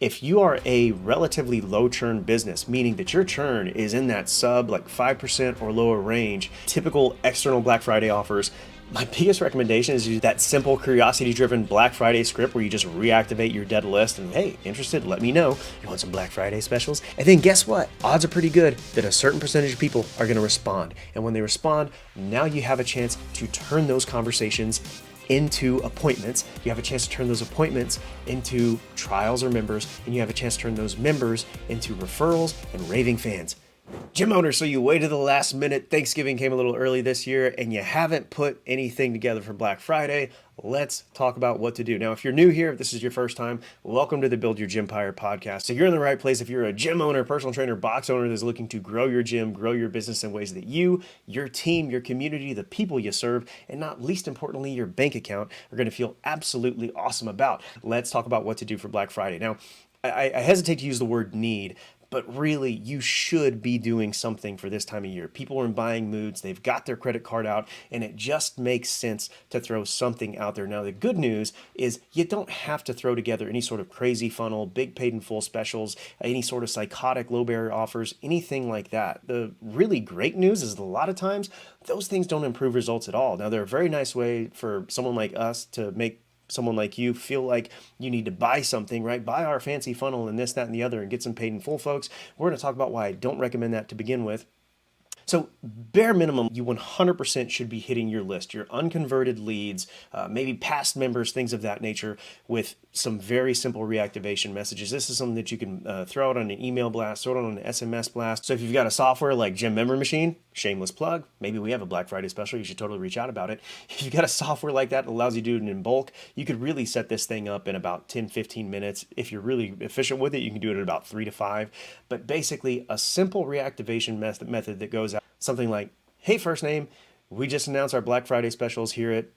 If you are a relatively low churn business, meaning that your churn is in that sub like 5% or lower range, typical external Black Friday offers, my biggest recommendation is use that simple curiosity-driven Black Friday script where you just reactivate your dead list and, hey, interested, let me know. You want some Black Friday specials? And then guess what? Odds are pretty good that a certain percentage of people are going to respond. And when they respond, now you have a chance to turn those conversations into appointments. You have a chance to turn those appointments into trials or members, and you have a chance to turn those members into referrals and raving fans. Gym owner, so you waited the last minute. Thanksgiving came a little early this year and you haven't put anything together for Black Friday. Let's talk about what to do. Now, if you're new here, if this is your first time, welcome to the Build Your Gympire Podcast. So you're in the right place if you're a gym owner, personal trainer, box owner that's looking to grow your gym, grow your business in ways that you, your team, your community, the people you serve, and not least importantly, your bank account are going to feel absolutely awesome about. Let's talk about what to do for Black Friday. Now, I hesitate to use the word need, but really, you should be doing something for this time of year. People are in buying moods. They've got their credit card out, and it just makes sense to throw something out there. Now, the good news is you don't have to throw together any sort of crazy funnel, big paid in full specials, any sort of psychotic low barrier offers, anything like that. The really great news is that a lot of times, those things don't improve results at all. Now, they're a very nice way for someone like us to make someone like you feel like you need to buy something, right? Buy our fancy funnel and this, that, and the other and get some paid in full, folks. We're going to talk about why I don't recommend that to begin with. So bare minimum, you 100% should be hitting your list, your unconverted leads, maybe past members, things of that nature with some very simple reactivation messages. This is something that you can throw out on an email blast, throw it on an SMS blast. So if you've got a software like Gym Member Machine, shameless plug, maybe we have a Black Friday special, you should totally reach out about it. If you've got a software like that allows you to do it in bulk, you could really set this thing up in about 10, 15 minutes. If you're really efficient with it, you can do it in about 3 to 5. But basically a simple reactivation method that goes out something like, hey, first name, we just announced our Black Friday specials here at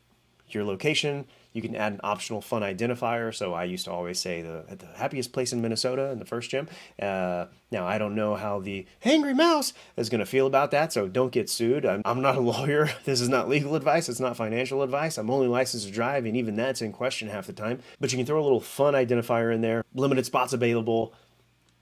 your location. You can add an optional fun identifier. So I used to always say the happiest place in Minnesota in the first gym. Now, I don't know how the hangry mouse is going to feel about that, so don't get sued. I'm not a lawyer. This is not legal advice. It's not financial advice. I'm only licensed to drive, and even that's in question half the time. But you can throw a little fun identifier in there. Limited spots available.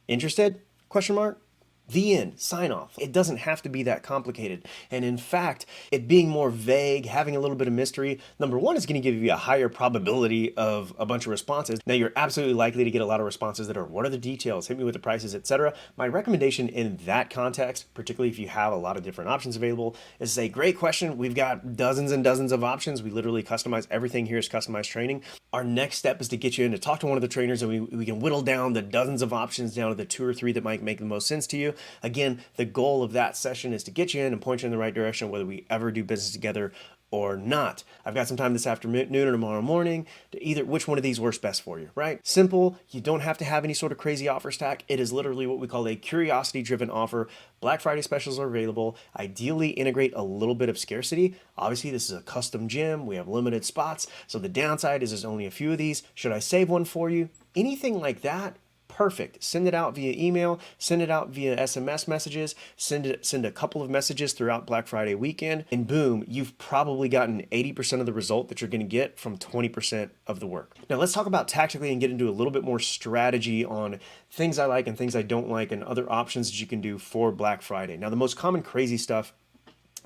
Interested? Question mark. The end, sign off. It doesn't have to be that complicated. And in fact, it being more vague, having a little bit of mystery, number one, is going to give you a higher probability of a bunch of responses. Now, you're absolutely likely to get a lot of responses that are, what are the details? Hit me with the prices, etc. My recommendation in that context, particularly if you have a lot of different options available, is to say, great question. We've got dozens and dozens of options. We literally customize everything here is customized training. Our next step is to get you in to talk to one of the trainers, and we can whittle down the dozens of options down to the 2 or 3 that might make the most sense to you. Again, the goal of that session is to get you in and point you in the right direction, whether we ever do business together or not. I've got some time this afternoon or tomorrow morning to either which one of these works best for you, right? Simple. You don't have to have any sort of crazy offer stack. It is literally what we call a curiosity-driven offer. Black Friday specials are available. Ideally integrate a little bit of scarcity. Obviously, this is a custom gym. We have limited spots. So the downside is there's only a few of these. Should I save one for you? Anything like that? Perfect. Send it out via email, send it out via SMS messages, send a couple of messages throughout Black Friday weekend, and boom, you've probably gotten 80% of the result that you're going to get from 20% of the work. Now let's talk about tactically and get into a little bit more strategy on things I like and things I don't like and other options that you can do for Black Friday. Now the most common crazy stuff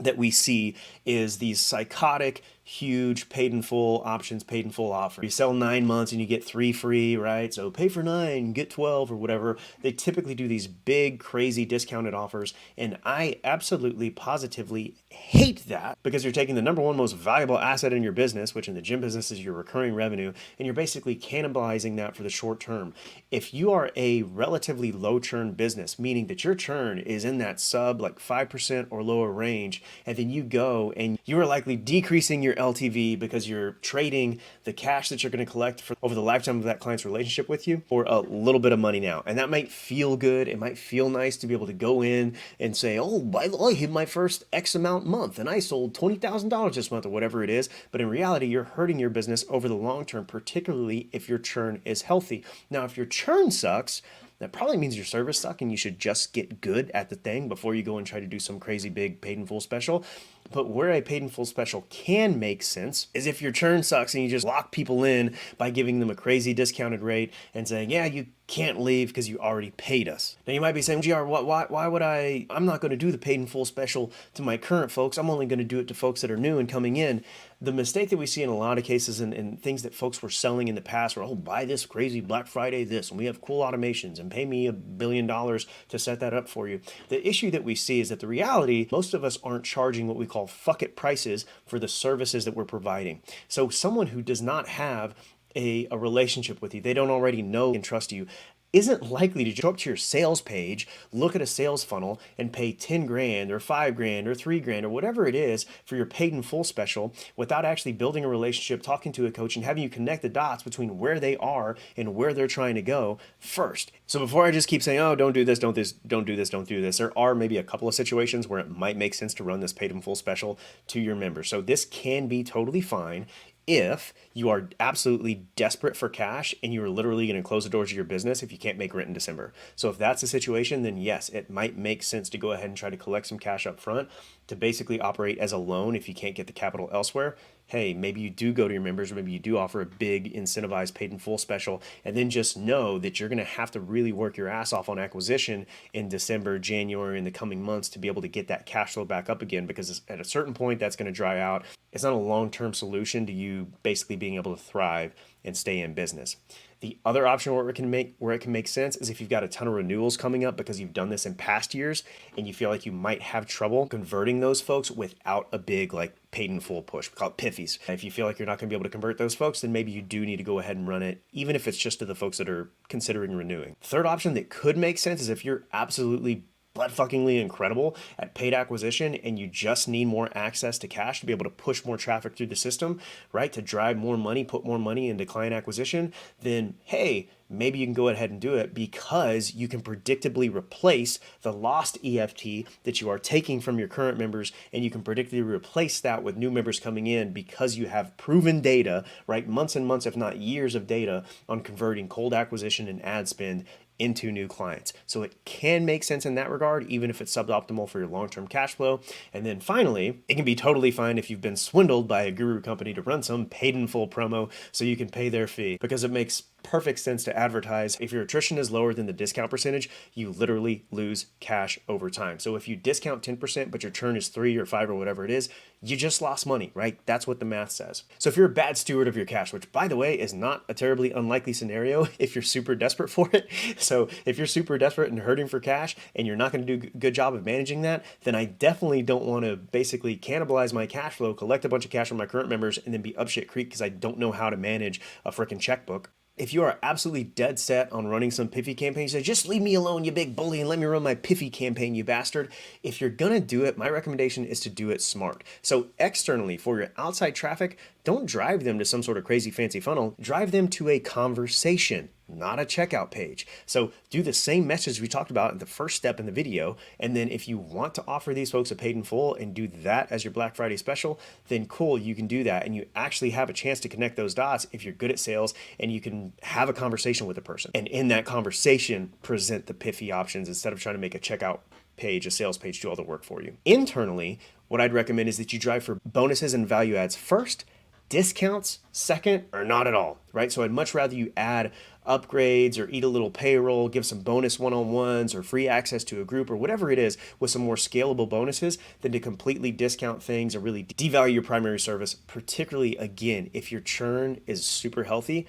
that we see is these psychotic, huge paid in full options, paid in full offer. You sell 9 months and you get 3 free, right? So pay for 9, get 12 or whatever. They typically do these big, crazy discounted offers. And I absolutely, positively hate that because you're taking the number one most valuable asset in your business, which in the gym business is your recurring revenue, and you're basically cannibalizing that for the short term. If you are a relatively low churn business, meaning that your churn is in that sub like 5% or lower range, and then you go and you are likely decreasing your LTV because you're trading the cash that you're going to collect for over the lifetime of that client's relationship with you for a little bit of money now. And that might feel good. It might feel nice to be able to go in and say, oh, by the way, I hit my first X amount month and I sold $20,000 this month or whatever it is. But in reality, you're hurting your business over the long term, particularly if your churn is healthy. Now, if your churn sucks, that probably means your service sucks and you should just get good at the thing before you go and try to do some crazy big paid in full special. But where a paid in full special can make sense is if your churn sucks and you just lock people in by giving them a crazy discounted rate and saying, yeah, you can't leave because you already paid us. Now you might be saying, GR, why would I'm not going to do the paid in full special to my current folks. I'm only going to do it to folks that are new and coming in. The mistake that we see in a lot of cases and things that folks were selling in the past were, buy this crazy Black Friday this, and we have cool automations, and pay me $1 billion to set that up for you. The issue that we see is that the reality, most of us aren't charging what we call fuck it prices for the services that we're providing. So someone who does not have a relationship with you, they don't already know and trust you, isn't likely to show up to your sales page, look at a sales funnel, and pay 10 grand or 5 grand or 3 grand or whatever it is for your paid in full special without actually building a relationship, talking to a coach, and having you connect the dots between where they are and where they're trying to go first. So before I just keep saying, don't do this, don't do this, there are maybe a couple of situations where it might make sense to run this paid in full special to your members. So this can be totally fine if you are absolutely desperate for cash and you're literally going to close the doors of your business if you can't make rent in December. So if that's the situation, then yes, it might make sense to go ahead and try to collect some cash up front to basically operate as a loan if you can't get the capital elsewhere. Hey, maybe you do go to your members, or maybe you do offer a big incentivized paid in full special, and then just know that you're going to have to really work your ass off on acquisition in December, January, in the coming months to be able to get that cash flow back up again, because at a certain point that's going to dry out. It's not a long-term solution to you basically being able to thrive and stay in business. The other option where it can make sense is if you've got a ton of renewals coming up because you've done this in past years and you feel like you might have trouble converting those folks without a big paid in full push. We call it PIFFs. If you feel like you're not going to be able to convert those folks, then maybe you do need to go ahead and run it, even if it's just to the folks that are considering renewing. Third option that could make sense is if you're absolutely butt-fuckingly incredible at paid acquisition and you just need more access to cash to be able to push more traffic through the system, right, to drive more money, put more money into client acquisition, then hey, maybe you can go ahead and do it because you can predictably replace the lost EFT that you are taking from your current members, and you can predictably replace that with new members coming in because you have proven data, right, months and months, if not years of data on converting cold acquisition and ad spend into new clients. So it can make sense in that regard, even if it's suboptimal for your long-term cash flow. And then finally, it can be totally fine if you've been swindled by a guru company to run some paid in full promo so you can pay their fee, because it makes perfect sense to advertise. If your attrition is lower than the discount percentage, you literally lose cash over time. So if you discount 10%, but your churn is 3 or 5 or whatever it is, you just lost money, right? That's what the math says. So if you're a bad steward of your cash, which by the way is not a terribly unlikely scenario if you're super desperate for it. So if you're super desperate and hurting for cash and you're not going to do a good job of managing that, then I definitely don't want to basically cannibalize my cash flow, collect a bunch of cash from my current members, and then be up shit creek because I don't know how to manage a freaking checkbook. If you are absolutely dead set on running some piffy campaigns, say, just leave me alone, you big bully, and let me run my piffy campaign, you bastard. If you're going to do it, my recommendation is to do it smart. So externally, for your outside traffic, don't drive them to some sort of crazy fancy funnel. Drive them to a conversation, not a checkout page. So do the same message we talked about in the first step in the video. And then if you want to offer these folks a paid in full and do that as your Black Friday special, then cool, you can do that. And you actually have a chance to connect those dots if you're good at sales, and you can have a conversation with a person. And in that conversation, present the piffy options instead of trying to make a checkout page, a sales page, do all the work for you. Internally, what I'd recommend is that you drive for bonuses and value adds first, discounts second, or not at all, right? So I'd much rather you add upgrades or eat a little payroll, give some bonus one-on-ones or free access to a group or whatever it is with some more scalable bonuses than to completely discount things or really devalue your primary service. Particularly, again, if your churn is super healthy,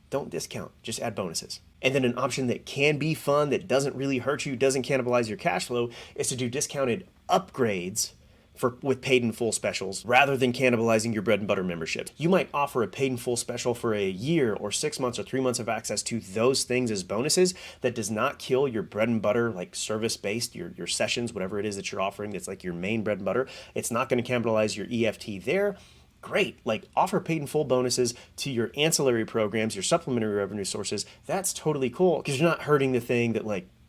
don't discount, just add bonuses. And then an option that can be fun, that doesn't really hurt you, doesn't cannibalize your cash flow, is to do discounted upgrades with paid in full specials rather than cannibalizing your bread and butter membership. You might offer a paid in full special for a year or 6 months or 3 months of access to those things as bonuses that does not kill your bread and butter, like service-based, your sessions, whatever it is that you're offering that's like your main bread and butter. It's not going to cannibalize your EFT there. Great, offer paid in full bonuses to your ancillary programs, your supplementary revenue sources. That's totally cool because you're not hurting the thing that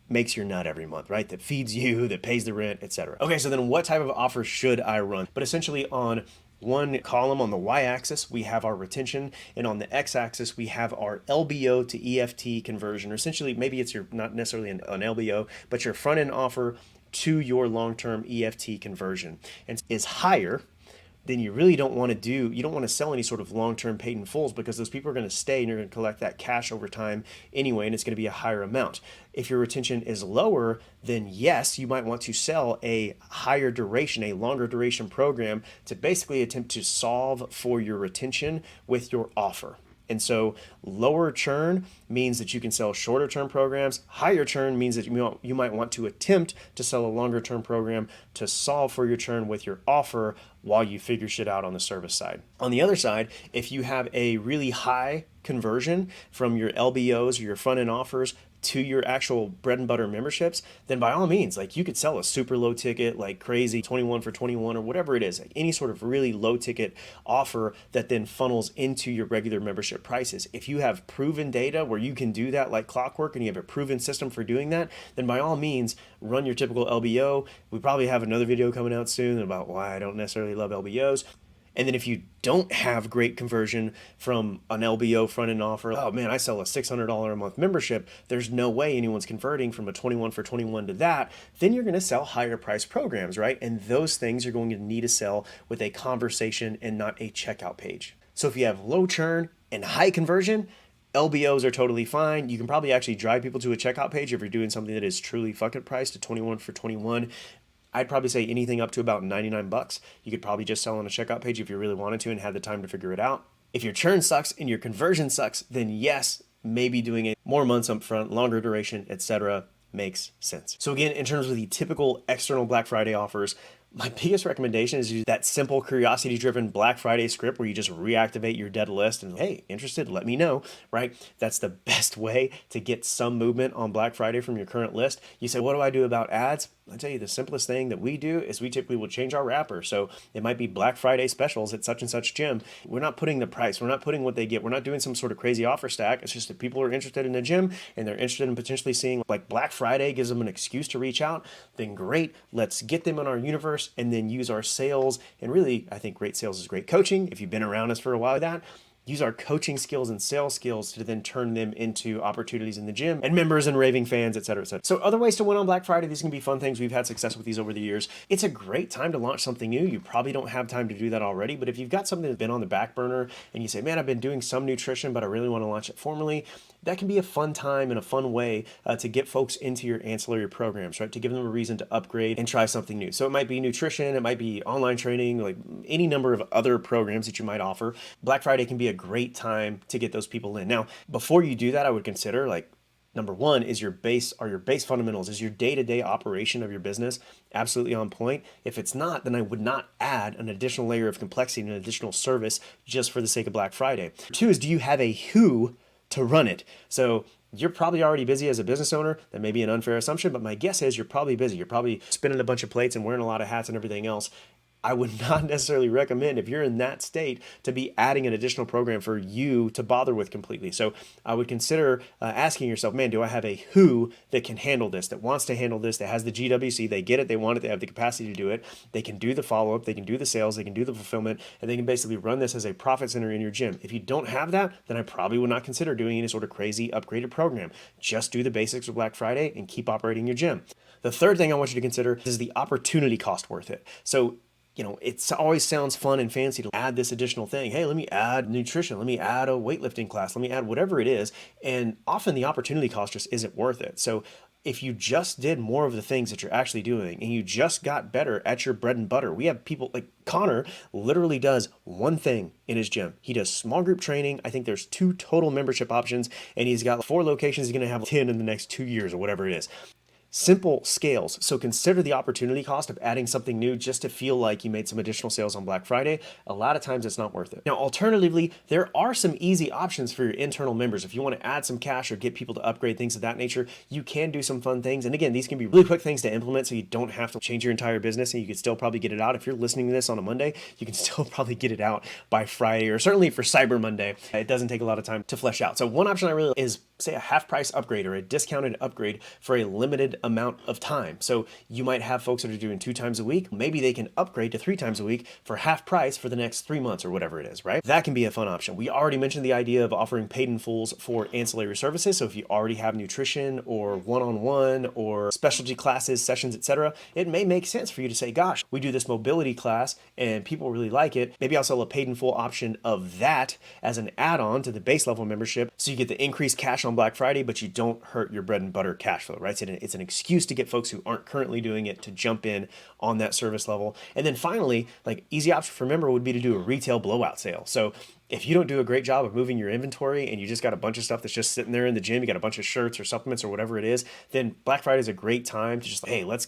makes your nut every month, right? That feeds you, that pays the rent, etc. Okay, so then what type of offer should I run? But essentially on one column on the y-axis, we have our retention, and on the x-axis, we have our LBO to EFT conversion, or essentially maybe it's not necessarily an LBO, but your front-end offer to your long-term EFT conversion, and is higher then you really don't want to sell any sort of long-term paid in fulls, because those people are going to stay and you're going to collect that cash over time anyway, and it's going to be a higher amount. If your retention is lower, then yes, you might want to sell a higher duration, a longer duration program to basically attempt to solve for your retention with your offer. And so lower churn means that you can sell shorter term programs. Higher churn means that you might want to attempt to sell a longer term program to solve for your churn with your offer while you figure shit out on the service side. On the other side, if you have a really high conversion from your LBOs or your front end offers to your actual bread and butter memberships, then by all means, like, you could sell a super low ticket, like crazy 21 for 21 or whatever it is, like any sort of really low ticket offer that then funnels into your regular membership prices. If you have proven data where you can do that like clockwork and you have a proven system for doing that, then by all means, run your typical LBO. We probably have another video coming out soon about why I don't necessarily love LBOs. And then if you don't have great conversion from an LBO front end offer, oh man, I sell a $600 a month membership, there's no way anyone's converting from a 21 for 21 to that, then you're going to sell higher price programs, right? And those things you're going to need to sell with a conversation and not a checkout page. So if you have low churn and high conversion, LBOs are totally fine. You can probably actually drive people to a checkout page if you're doing something that is truly fucking priced to 21 for 21. I'd probably say anything up to about $99. You could probably just sell on a checkout page if you really wanted to and had the time to figure it out. If your churn sucks and your conversion sucks, then yes, maybe doing it more months up front, longer duration, etc. makes sense. So again, in terms of the typical external Black Friday offers, my biggest recommendation is use that simple curiosity-driven Black Friday script where you just reactivate your dead list and, hey, interested, let me know, right? That's the best way to get some movement on Black Friday from your current list. You say, what do I do about ads? I'll tell you, the simplest thing that we do is we typically will change our wrapper. So it might be Black Friday specials at such and such gym. We're not putting the price. We're not putting what they get. We're not doing some sort of crazy offer stack. It's just that people are interested in the gym and they're interested in potentially seeing, like, Black Friday gives them an excuse to reach out. Then great, let's get them in our universe and then use our sales. And really, I think great sales is great coaching. If you've been around us for a while, use our coaching skills and sales skills to then turn them into opportunities in the gym and members and raving fans, et cetera, et cetera. So other ways to win on Black Friday, these can be fun things. We've had success with these over the years. It's a great time to launch something new. You probably don't have time to do that already, but if you've got something that's been on the back burner and you say, man, I've been doing some nutrition, but I really want to launch it formally, that can be a fun time and a fun way to get folks into your ancillary programs, right? To give them a reason to upgrade and try something new. So it might be nutrition, it might be online training, like any number of other programs that you might offer. Black Friday can be a great time to get those people in. Now, before you do that, I would consider, like, number one, is your base fundamentals, is your day-to-day operation of your business absolutely on point? If it's not, then I would not add an additional layer of complexity and an additional service just for the sake of Black Friday. Two is, do you have a who to run it? So you're probably already busy as a business owner. That may be an unfair assumption, but my guess is you're probably busy. You're probably spinning a bunch of plates and wearing a lot of hats and everything else. I would not necessarily recommend, if you're in that state, to be adding an additional program for you to bother with completely. So I would consider asking yourself, man, do I have a who that can handle this, that wants to handle this, that has the GWC, they get it, they want it, they have the capacity to do it, they can do the follow-up, they can do the sales, they can do the fulfillment, and they can basically run this as a profit center in your gym. If you don't have that, then I probably would not consider doing any sort of crazy upgraded program. Just do the basics of Black Friday and keep operating your gym. The third thing I want you to consider is the opportunity cost worth it. So, it always sounds fun and fancy to add this additional thing. Hey, let me add nutrition. Let me add a weightlifting class. Let me add whatever it is. And often the opportunity cost just isn't worth it. So if you just did more of the things that you're actually doing and you just got better at your bread and butter, we have people like Connor literally does one thing in his gym. He does small group training. I think there's 2 total membership options and he's got 4 locations. He's going to have 10 in the next 2 years or whatever it is. Simple scales. So consider the opportunity cost of adding something new just to feel like you made some additional sales on Black Friday. A lot of times it's not worth it. Now, alternatively, there are some easy options for your internal members. If you want to add some cash or get people to upgrade, things of that nature, you can do some fun things. And again, these can be really quick things to implement so you don't have to change your entire business and you can still probably get it out. If you're listening to this on a Monday, you can still probably get it out by Friday or certainly for Cyber Monday. It doesn't take a lot of time to flesh out. So one option I really is say a half price upgrade or a discounted upgrade for a limited amount of time. So you might have folks that are doing 2 times a week. Maybe they can upgrade to 3 times a week for half price for the next 3 months or whatever it is, right? That can be a fun option. We already mentioned the idea of offering paid in fulls for ancillary services. So if you already have nutrition or one-on-one or specialty classes, sessions, etc., it may make sense for you to say, gosh, we do this mobility class and people really like it. Maybe I'll sell a paid in full option of that as an add-on to the base level membership. So you get the increased cash on Black Friday, but you don't hurt your bread and butter cash flow, right? So it's an excuse to get folks who aren't currently doing it to jump in on that service level. And then finally, like easy option for a member would be to do a retail blowout sale. So if you don't do a great job of moving your inventory and you just got a bunch of stuff that's just sitting there in the gym, you got a bunch of shirts or supplements or whatever it is, then Black Friday is a great time to just, hey, let's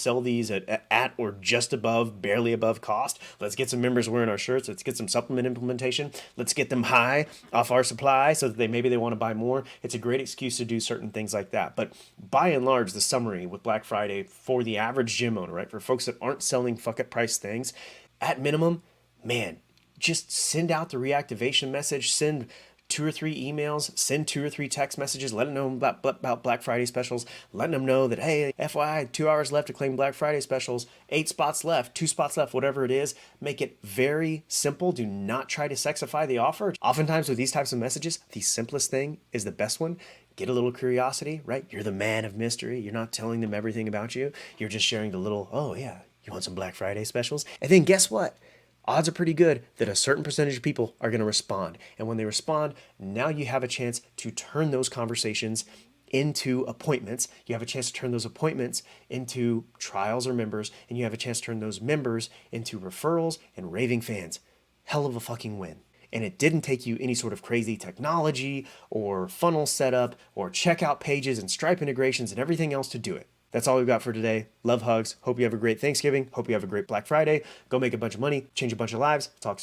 sell these at or just above, barely above cost. Let's get some members wearing our shirts. Let's get some supplement implementation. Let's get them high off our supply so that maybe they want to buy more. It's a great excuse to do certain things like that. But by and large, the summary with Black Friday for the average gym owner, right? For folks that aren't selling fuck up price things, at minimum, man, just send out the reactivation message, send 2 or 3 emails, send 2 or 3 text messages, let them know about Black Friday specials, letting them know that, hey, FYI, 2 hours left to claim Black Friday specials, 8 spots left, 2 spots left, whatever it is. Make it very simple. Do not try to sexify the offer. Oftentimes with these types of messages, the simplest thing is the best one. Get a little curiosity, right? You're the man of mystery. You're not telling them everything about you. You're just sharing the little, oh yeah, you want some Black Friday specials? And then guess what? Odds are pretty good that a certain percentage of people are going to respond. And when they respond, now you have a chance to turn those conversations into appointments. You have a chance to turn those appointments into trials or members, and you have a chance to turn those members into referrals and raving fans. Hell of a fucking win. And it didn't take you any sort of crazy technology or funnel setup or checkout pages and Stripe integrations and everything else to do it. That's all we've got for today. Love, hugs. Hope you have a great Thanksgiving. Hope you have a great Black Friday. Go make a bunch of money, change a bunch of lives. Talk soon.